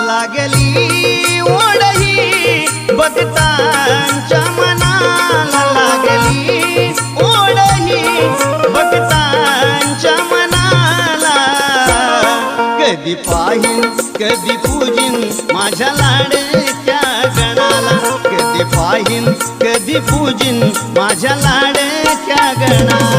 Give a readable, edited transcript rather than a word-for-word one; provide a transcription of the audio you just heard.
लागली ओढही भक्तांच्या मनाला लागली ओढही भक्तांच्या मनाला कधी पाहीन कधी पूजिन माझ्या लाडक्या गणाला कधी पाहीन कधी पूजिन माझ्या लाडक्या गणाला